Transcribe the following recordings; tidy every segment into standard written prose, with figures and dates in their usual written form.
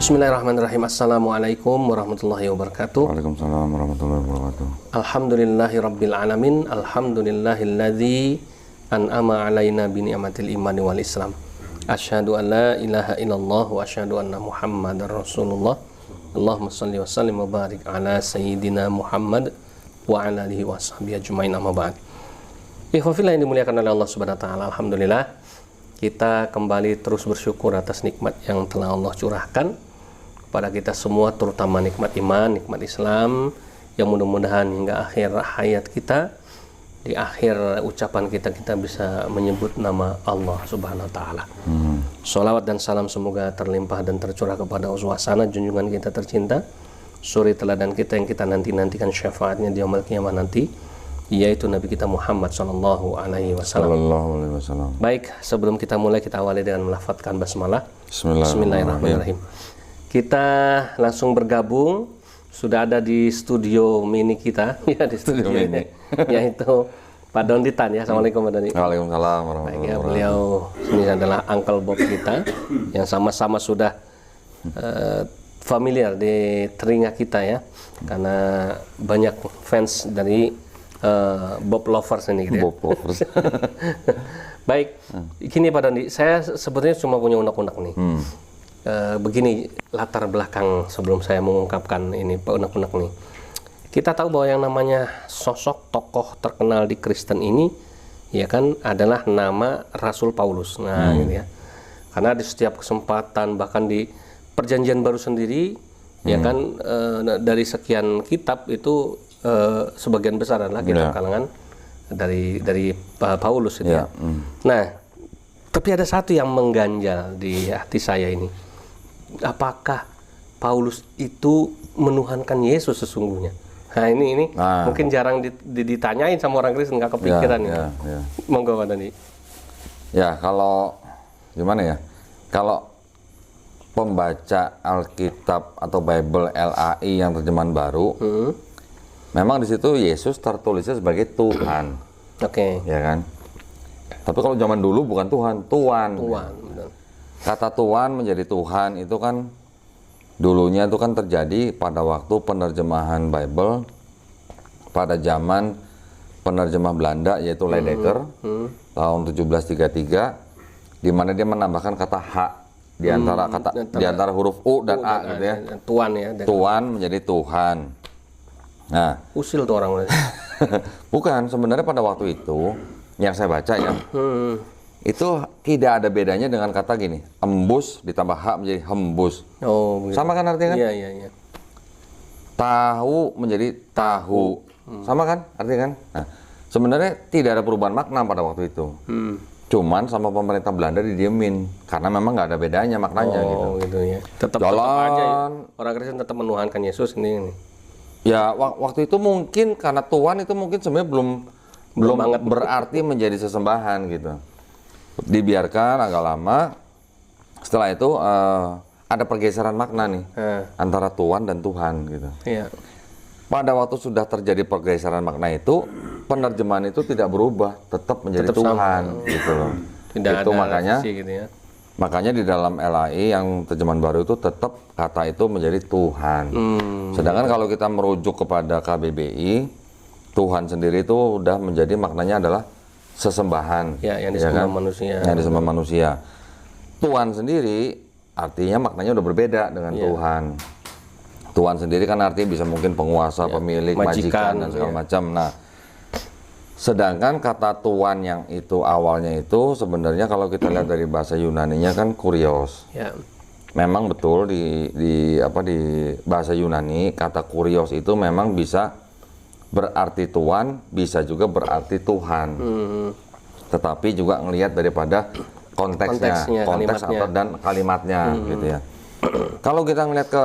Bismillahirrahmanirrahim. Assalamualaikum warahmatullahi wabarakatuh. Waalaikumsalam warahmatullahi wabarakatuh. Alhamdulillahi rabbil alamin. Alhamdulillahilladzi an'ama alaina bi ni'matil imani wal islam. Asyhadu an la ilaha illallah wa asyhadu anna Muhammadar Rasulullah. Allahumma shalli wa sallim wa barik ala sayyidina Muhammad wa ala alihi wa sahbihi ajmain, amma ba'd. Ikhwafillah yang dimuliakan oleh Allah Subhanahu wa taala. Alhamdulillah kita kembali terus bersyukur atas nikmat yang telah Allah curahkan pada kita semua, terutama nikmat iman, nikmat Islam, yang mudah-mudahan hingga akhir hayat kita, di akhir ucapan kita bisa menyebut nama Allah Subhanahu wa taala. Sholawat dan salam semoga terlimpah dan tercurah kepada uswasana junjungan kita tercinta, suri teladan kita yang kita nanti-nantikan syafaatnya di yaumul qiyamah nanti, yaitu Nabi kita Muhammad sallallahu alaihi wasallam. Baik, sebelum kita mulai, kita awali dengan melafadzkan basmalah. Bismillahirrahmanirrahim. Kita langsung bergabung, sudah ada di studio mini kita, ya di studio mini, yaitu Pak Donditan ya. Assalamualaikum Pak Dondi. Waalaikumsalam warahmatullahi wabarakatuh. Beliau ini adalah Uncle Bob kita, yang sama-sama sudah familiar di telinga kita ya, karena banyak fans dari Bob lovers ini gitu ya. Bob lovers. Baik, gini Pak Dondi, saya sebetulnya cuma punya unek-unek nih. Begini latar belakang sebelum saya mengungkapkan ini Pak unek-unek nih. Kita tahu bahwa yang namanya sosok tokoh terkenal di Kristen ini ya kan adalah nama Rasul Paulus. Nah, gitu ya. Karena di setiap kesempatan, bahkan di Perjanjian Baru sendiri ya kan dari sekian kitab itu sebagian besar adalah kitab kalangan dari Paulus itu ya. Nah, tapi ada satu yang mengganjal di hati saya ini. Apakah Paulus itu menuhankan Yesus sesungguhnya? Nah ini mungkin jarang ditanyain sama orang Kristen, nggak kepikiran ya. Monggo Pak Dani. Ya, kalau gimana ya? Kalau pembaca Alkitab atau Bible LAI yang terjemahan baru, memang di situ Yesus tertulisnya sebagai Tuhan. Oke. Ya kan? Tapi kalau zaman dulu bukan Tuhan, Tuan. Tuan. Kata Tuan menjadi Tuhan itu kan dulunya itu kan terjadi pada waktu penerjemahan Bible pada zaman penerjemah Belanda yaitu Ledecker tahun 1733, di mana dia menambahkan kata hak di antara di antara huruf U dan A gitu ya. Tuan ya. Tuan menjadi Tuhan. Nah, usil tuh orang. bukan, sebenarnya pada waktu itu yang saya baca ya. Itu tidak ada bedanya dengan kata gini, embus ditambah hak menjadi hembus. Oh, begitu. Sama kan artinya kan? Iya. Tahu menjadi tahu. Sama kan artinya kan? Nah, sebenarnya tidak ada perubahan makna pada waktu itu. Cuman sama pemerintah Belanda didiemin karena memang nggak ada bedanya maknanya gitu ya. Tetap aja orang Kristen tetap menuhankan Yesus ini. Ya, waktu itu mungkin karena Tuhan itu mungkin sebenarnya belum banget berarti menjadi sesembahan gitu. Dibiarkan agak lama, setelah itu ada pergeseran makna nih antara Tuhan dan Tuhan gitu. Iya. Pada waktu sudah terjadi pergeseran makna itu, penerjemahan itu tidak berubah, tetap menjadi Tuhan gitu loh. Tidak itu ada makanya gitu ya. Makanya di dalam LAI yang terjemahan baru itu tetap kata itu menjadi Tuhan. Sedangkan kalau kita merujuk kepada KBBI, Tuhan sendiri itu udah menjadi maknanya adalah sesembahan, yang disembah manusia. Yang disembah manusia. Tuhan sendiri artinya maknanya udah berbeda dengan Tuhan. Tuhan sendiri kan artinya bisa mungkin penguasa, pemilik, majikan dan segala macam. Nah, sedangkan kata Tuhan yang itu awalnya itu sebenarnya kalau kita lihat dari bahasa Yunaninya kan kurios. Memang betul di bahasa Yunani kata kurios itu memang bisa berarti Tuhan, bisa juga berarti Tuhan. Tetapi juga ngelihat daripada konteksnya dan kalimatnya gitu ya. Kalau kita ngelihat ke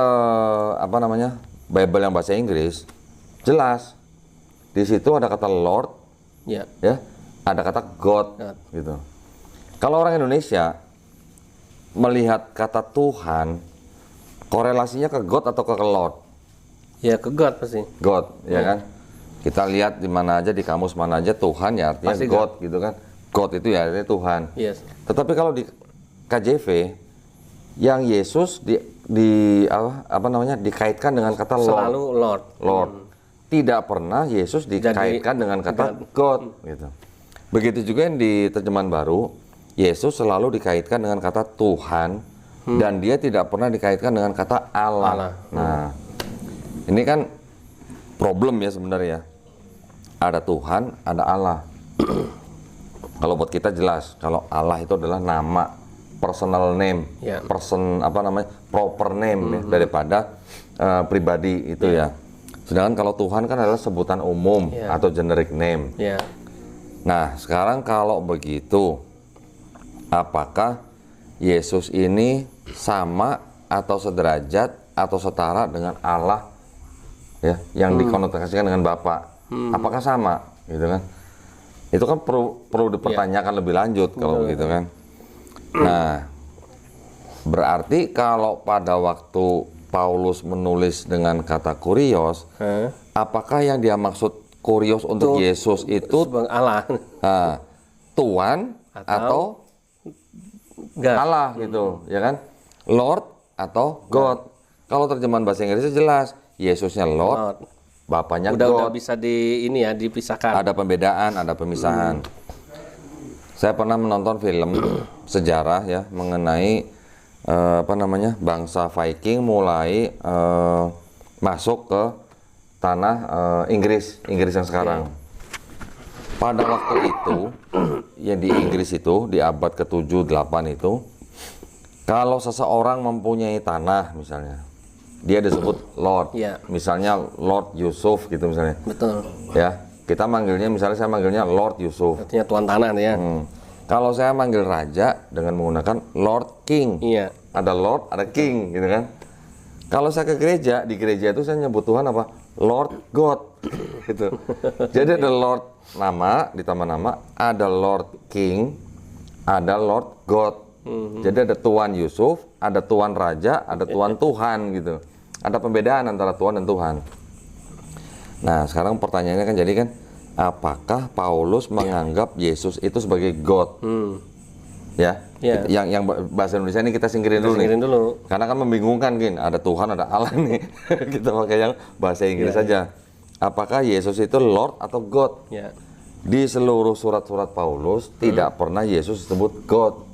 Bible yang bahasa Inggris, jelas di situ ada kata Lord, ya, ada kata God, gitu. Kalau orang Indonesia melihat kata Tuhan, korelasinya ke God atau ke Lord? Ya ke God pasti. God, ya kan? Kita lihat di mana aja, di kamus mana aja Tuhan ya artinya pasti God gitu kan. God itu ya artinya Tuhan. Yes. Tetapi kalau di KJV yang Yesus apa namanya dikaitkan dengan kata Lord. Selalu Lord. Lord. Tidak pernah Yesus dikaitkan dengan kata God gitu. Begitu juga yang di terjemahan baru, Yesus selalu dikaitkan dengan kata Tuhan dan dia tidak pernah dikaitkan dengan kata Allah. Nah, ini kan problem ya sebenarnya. Ada Tuhan, ada Allah. Kalau buat kita jelas, kalau Allah itu adalah nama, personal name, proper name ya, daripada pribadi itu ya. Sedangkan kalau Tuhan kan adalah sebutan umum atau generic name. Nah, sekarang kalau begitu, apakah Yesus ini sama atau sederajat atau setara dengan Allah ya, yang dikonotasikan dengan Bapa? Apakah sama, gitu kan? Itu kan perlu dipertanyakan lebih lanjut kalau begitu kan. Nah, berarti kalau pada waktu Paulus menulis dengan kata kurios, apakah yang dia maksud kurios untuk Yesus itu Allah, Tuhan atau God. Allah gitu, ya kan? Lord atau God. Kalau terjemahan bahasa Inggrisnya jelas, Yesusnya Lord. Bapaknya God. Udah bisa dipisahkan. Ada pembedaan, ada pemisahan. Saya pernah menonton film sejarah ya mengenai bangsa Viking mulai masuk ke tanah Inggris yang sekarang. Pada waktu itu, ya di Inggris itu di abad ke-7, 8 itu, kalau seseorang mempunyai tanah misalnya, dia disebut Lord, misalnya Lord Yusuf gitu misalnya. Betul. Ya, kita manggilnya misalnya saya manggilnya Lord Yusuf. Artinya tuan tanah ya. Kalau saya manggil raja dengan menggunakan Lord King. Iya. Ada Lord, ada King gitu kan. Kalau saya ke gereja, di gereja itu saya nyebut Tuhan apa? Lord God gitu. Jadi ada Lord nama, ditambah nama, ada Lord King, ada Lord God. Jadi ada Tuan Yusuf, ada Tuan Raja, ada Tuan Tuhan gitu. Ada pembedaan antara Tuhan dan Tuhan. Nah, sekarang pertanyaannya kan jadi kan, apakah Paulus menganggap Yesus itu sebagai God? Ya, yang bahasa Indonesia ini kita singkirin dulu nih. Karena kan membingungkan kan, ada Tuhan, ada Allah nih. Kita pakai yang bahasa Inggris saja. Apakah Yesus itu Lord atau God? Di seluruh surat-surat Paulus tidak pernah Yesus disebut God.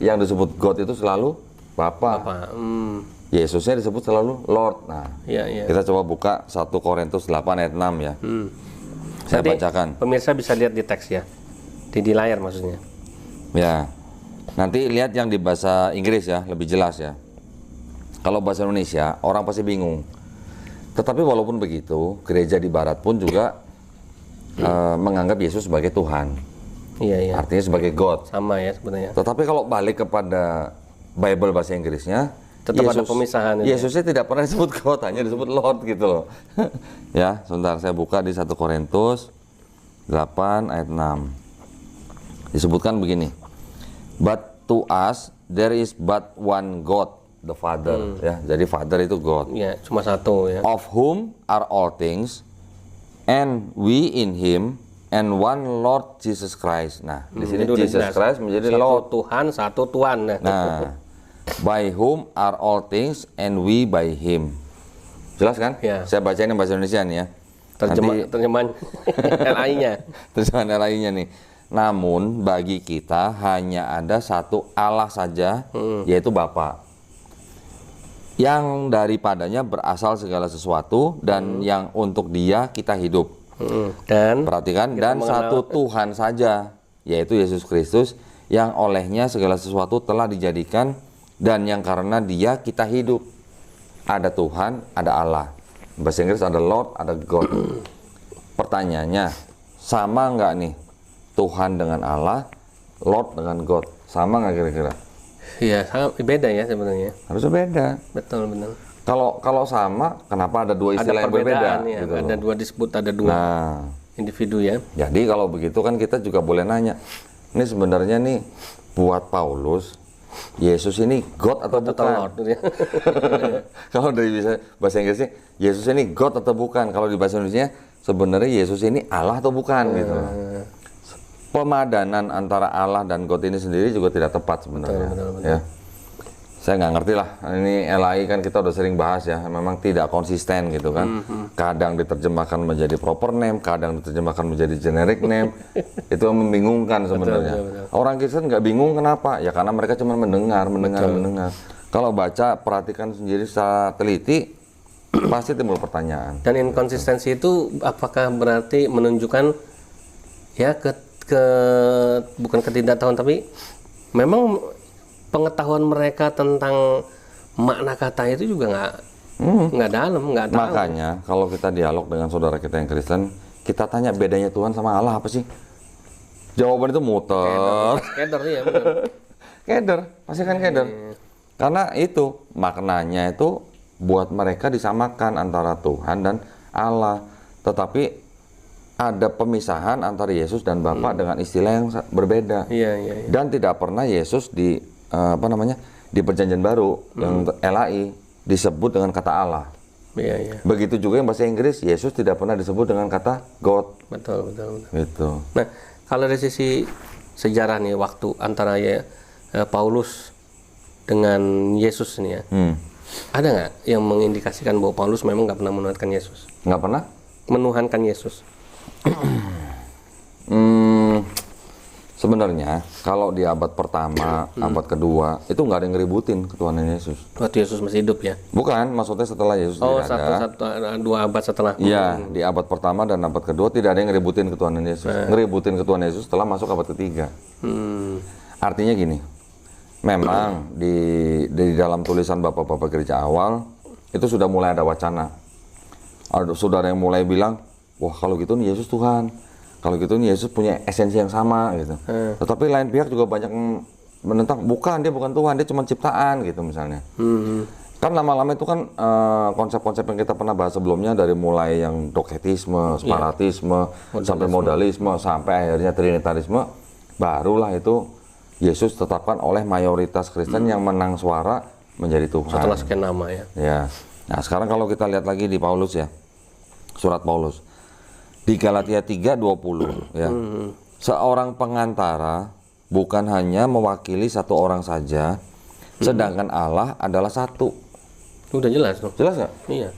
Yang disebut God itu selalu Bapa. Yesusnya disebut selalu Lord. Nah, kita coba buka 1 Korintus 8 ayat 6 ya. Saya bacakan. Pemirsa bisa lihat di teks ya, di layar maksudnya. Ya, nanti lihat yang di bahasa Inggris ya, lebih jelas ya. Kalau bahasa Indonesia, orang pasti bingung. Tetapi walaupun begitu, gereja di Barat pun juga menganggap Yesus sebagai Tuhan. Artinya sebagai God. Sama ya sebenarnya. Tetapi kalau balik kepada Bible bahasa Inggrisnya, tetap ada pemisahan. Yesusnya tidak pernah disebut God, hanya disebut Lord gitu loh. Ya, sebentar saya buka di 1 Korintus 8 ayat 6. Disebutkan begini. But to us there is but one God, the Father. Ya, jadi Father itu God. Ya, cuma satu ya. Of whom are all things, and we in Him, and one Lord Jesus Christ. Nah, di sini Jesus Christ menjadi Lord. Tuhan, satu Tuhan. Nah, by whom are all things and we by Him. Jelas kan? Ya. Saya bacain yang bahasa Indonesia nih ya. Terjemahan LAI-nya. Terjemahan LAI-nya nih. Namun bagi kita hanya ada satu Allah saja, yaitu Bapa. Yang daripadanya berasal segala sesuatu dan yang untuk Dia kita hidup. Dan perhatikan, dan satu Tuhan saja, yaitu Yesus Kristus, yang olehnya segala sesuatu telah dijadikan dan yang karena Dia kita hidup. Ada Tuhan, ada Allah. Bahasa Inggris ada Lord, ada God. Pertanyaannya, sama nggak nih Tuhan dengan Allah, Lord dengan God? Sama nggak kira-kira? Iya, beda ya sebenarnya. Harusnya beda. Betul, benar. Kalau sama, kenapa ada dua istilah yang berbeda? Ya, gitu ada dua disebut, ada dua individu ya. Jadi kalau begitu kan kita juga boleh nanya, ini sebenarnya nih buat Paulus, Yesus ini God atau bukan? Lord, ya. Kalau dari bahasa Inggrisnya, Yesus ini God atau bukan? Kalau di bahasa Indonesia, sebenarnya Yesus ini Allah atau bukan? Gitu. Pemadanan antara Allah dan God ini sendiri juga tidak tepat sebenarnya. Betul. Ya. saya nggak ngerti lah. Ini LAI kan kita udah sering bahas ya, memang tidak konsisten gitu kan. Kadang diterjemahkan menjadi proper name, kadang diterjemahkan menjadi generic name. Itu yang membingungkan sebenarnya. Betul. Orang Kristen nggak bingung kenapa? Ya karena mereka cuma mendengar. Kalau baca, perhatikan sendiri secara teliti, pasti timbul pertanyaan. Dan inkonsistensi itu apakah berarti menunjukkan ya bukan ketidaktahuan, tapi memang pengetahuan mereka tentang makna kata itu juga nggak dalam, nggak tahu. Makanya kalau kita dialog dengan saudara kita yang Kristen, kita tanya bedanya Tuhan sama Allah apa sih? Jawaban itu muter. Keder ya. Keder, pasti kan keder. Karena itu maknanya itu buat mereka disamakan antara Tuhan dan Allah, tetapi ada pemisahan antara Yesus dan Bapa dengan istilah yang berbeda. Iya. Dan tidak pernah Yesus di di Perjanjian Baru yang LAI disebut dengan kata Allah. Iya. Begitu juga yang bahasa Inggris, Yesus tidak pernah disebut dengan kata God. Betul. Gitu. Nah, kalau dari sisi sejarah nih, waktu antara Paulus dengan Yesus nih ya, ada nggak yang mengindikasikan bahwa Paulus memang nggak pernah menuhankan Yesus? Nggak pernah? Menuhankan Yesus. Sebenarnya kalau di abad pertama, abad kedua itu nggak ada yang ngeributin ketuhanan Yesus. Waktu Yesus masih hidup ya? Bukan, maksudnya setelah Yesus tidak ada. Dua abad setelah. Iya, di abad pertama dan abad kedua tidak ada yang ngeributin ketuhanan Yesus. Ngeributin ketuhanan Yesus setelah masuk abad ketiga. Artinya gini, memang di dalam tulisan bapak-bapak gereja awal itu sudah mulai ada wacana. Ada saudara yang mulai bilang, wah kalau gitu nih Yesus Tuhan. Kalau gitu nih Yesus punya esensi yang sama gitu. Tetapi lain pihak juga banyak menentang, bukan, dia bukan Tuhan, dia cuma ciptaan gitu misalnya. Kan lama-lama itu kan konsep-konsep yang kita pernah bahas sebelumnya, dari mulai yang doketisme, separatisme, sampai modalisme, sampai akhirnya trinitarisme, barulah itu Yesus tetapkan oleh mayoritas Kristen yang menang suara menjadi Tuhan. Setelah sekian nama ya. Ya. Nah sekarang kalau kita lihat lagi di Paulus ya, surat Paulus. Di Galatia 3:20 ya. Seorang pengantara bukan hanya mewakili satu orang saja, sedangkan Allah adalah satu. Udah jelas dong. Jelas nggak? Iya.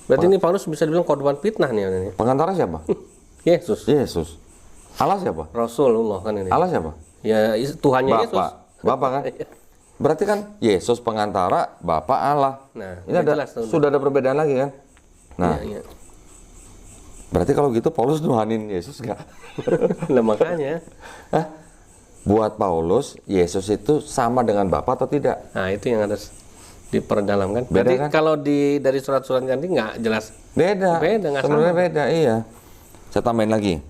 Berarti ini Paulus bisa dibilang korban fitnah nih. Pengantara siapa? Yesus. Yesus. Allah siapa? Rasulullah kan ini. Allah siapa? Ya Tuhannya Yesus. Bapak kan? Berarti kan Yesus pengantara, Bapa Allah. Nah, ini sudah ada perbedaan lagi kan? Nah, iya. Berarti kalau gitu Paulus nuhanin Yesus nggak? Nah makanya. Buat Paulus, Yesus itu sama dengan Bapa atau tidak? Nah itu yang harus diperdalam kan. Beda berarti kan? Kalau dari surat-surat nanti nggak jelas. Beda. Nggak sebenarnya sama. Beda, iya. Saya tambahin lagi.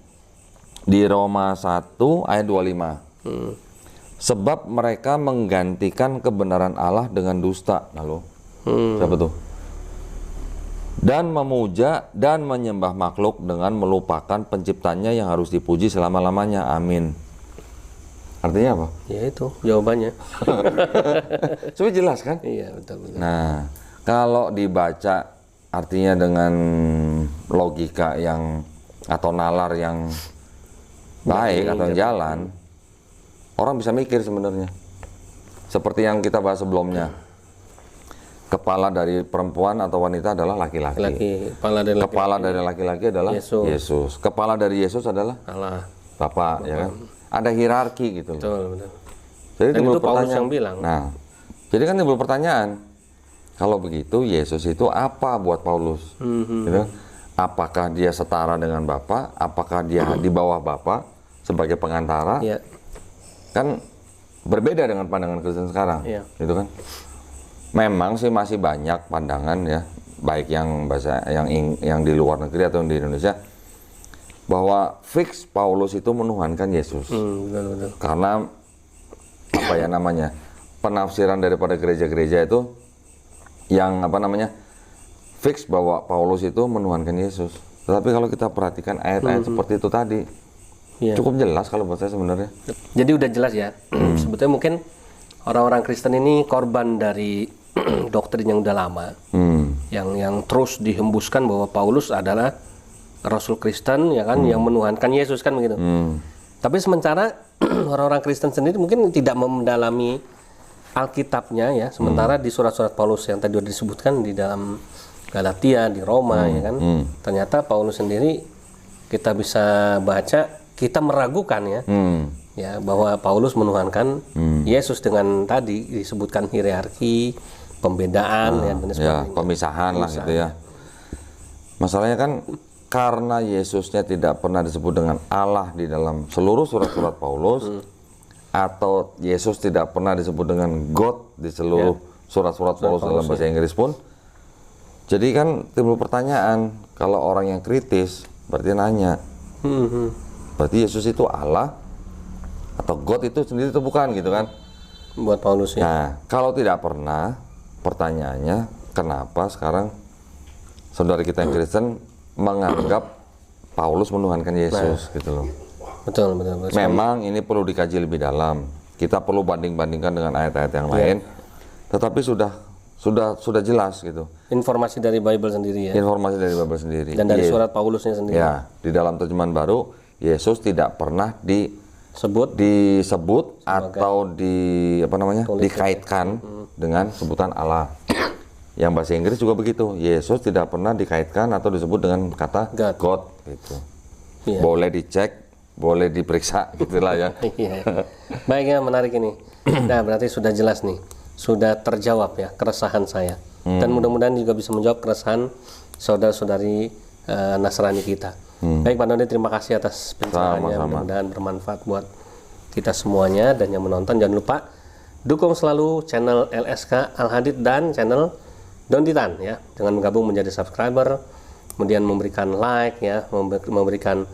Di Roma 1 ayat 25. Sebab mereka menggantikan kebenaran Allah dengan dusta. Lalu, siapa tuh? Dan memuja dan menyembah makhluk dengan melupakan penciptanya yang harus dipuji selama-lamanya. Amin. Artinya apa? Ya itu jawabannya. Coba jelas kan? Iya betul. Nah, kalau dibaca artinya dengan logika yang atau nalar yang baik atau yang jalan, orang bisa mikir sebenarnya. Seperti yang kita bahas sebelumnya. Kepala dari perempuan atau wanita adalah laki-laki. Kepala dari laki-laki adalah Yesus. Kepala dari Yesus adalah Allah. Bapa, ya kan? Ada hierarki gitu. Betul. Jadi dan itu Paulus yang bilang. Nah, jadi kan timbul pertanyaan. Kalau begitu Yesus itu apa buat Paulus? Gitu? Apakah dia setara dengan Bapa? Apakah dia di bawah Bapa sebagai pengantara? Yeah. Kan berbeda dengan pandangan Kristen sekarang, gitu kan? Memang sih masih banyak pandangan ya, baik yang bahasa yang di luar negeri atau yang di Indonesia, bahwa fix Paulus itu menuhankan Yesus. Betul. Karena apa ya namanya, penafsiran daripada gereja-gereja itu yang apa namanya, fix bahwa Paulus itu menuhankan Yesus. Tetapi kalau kita perhatikan ayat-ayat seperti itu tadi, cukup jelas kalau buat saya sebenarnya. Jadi udah jelas ya. Sebetulnya mungkin orang-orang Kristen ini korban dari doktrin yang udah lama, yang terus dihembuskan bahwa Paulus adalah Rasul Kristen, ya kan, yang menuhankan Yesus kan begitu. Tapi sementara orang-orang Kristen sendiri mungkin tidak mendalami Alkitabnya ya, sementara di surat-surat Paulus yang tadi sudah disebutkan di dalam Galatia, di Roma ya kan, ternyata Paulus sendiri kita bisa baca, kita meragukan ya, ya bahwa Paulus menuhankan Yesus dengan tadi disebutkan hierarki, pembedaan ya, dan sebagainya. Pemisahan lah gitu ya. Masalahnya kan karena Yesusnya tidak pernah disebut dengan Allah di dalam seluruh surat-surat Paulus, atau Yesus tidak pernah disebut dengan God di seluruh surat-surat Paulus dalam bahasa Inggris pun. Jadi kan timbul pertanyaan, kalau orang yang kritis berarti nanya, berarti Yesus itu Allah atau God itu sendiri itu bukan gitu kan? Buat Paulus ya. Nah, kalau tidak pernah, pertanyaannya kenapa sekarang saudara kita yang Kristen menganggap Paulus menuhankan Yesus gitu loh. Betul. Memang ini perlu dikaji lebih dalam. Kita perlu banding-bandingkan dengan ayat-ayat yang lain. Tetapi sudah jelas gitu. Informasi dari Bible sendiri ya. Informasi dari Bible sendiri. Dan dari surat Paulusnya sendiri. Ya, di dalam terjemahan baru Yesus tidak pernah disebut atau dikaitkan dengan sebutan Allah. Yang bahasa Inggris juga begitu. Yesus tidak pernah dikaitkan atau disebut dengan kata God gitu. Boleh dicek, boleh diperiksa gitulah ya. Baik ya, menarik ini. Nah, berarti sudah jelas nih. Sudah terjawab ya keresahan saya. Dan mudah-mudahan juga bisa menjawab keresahan saudara-saudari Nasrani kita. Baik Pak Doni, terima kasih atas pencerahannya. Mudah-mudahan bermanfaat buat kita semuanya dan yang menonton. Jangan lupa dukung selalu channel LSK Al-Hadid dan channel Don Titan ya, dengan menggabung menjadi subscriber, kemudian memberikan like ya, memberikan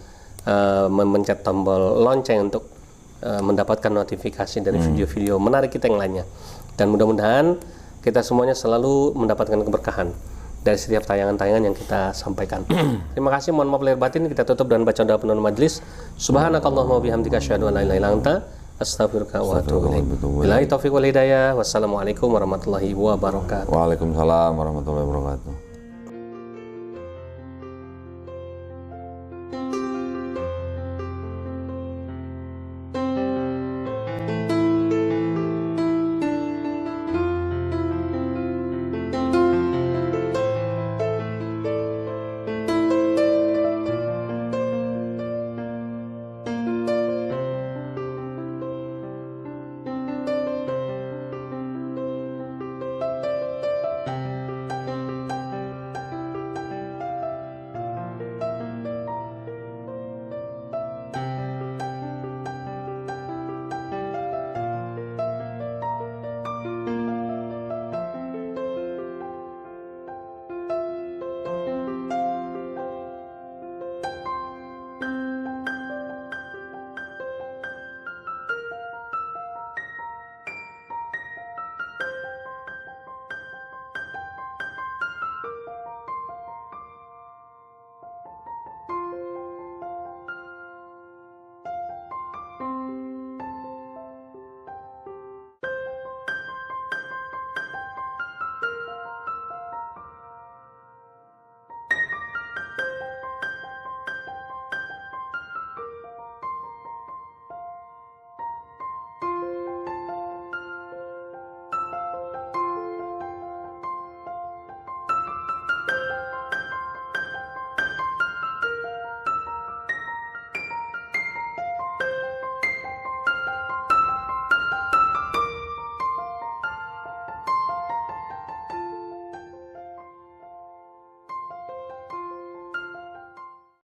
memencet tombol lonceng untuk mendapatkan notifikasi dari video-video menarik kita yang lainnya. Dan mudah-mudahan kita semuanya selalu mendapatkan keberkahan dari setiap tayangan-tayangan yang kita sampaikan. Terima kasih, mohon maaf lahir batin. Kita tutup dengan baca doa penutup majelis. Subhanakallahumma wabihamdika asyhadu an la ilaha illa anta astaghfiruka wa atubu ilaik. Billahi taufiq wal hidayah. Wassalamualaikum warahmatullahi wabarakatuh. Waalaikumsalam warahmatullahi wabarakatuh.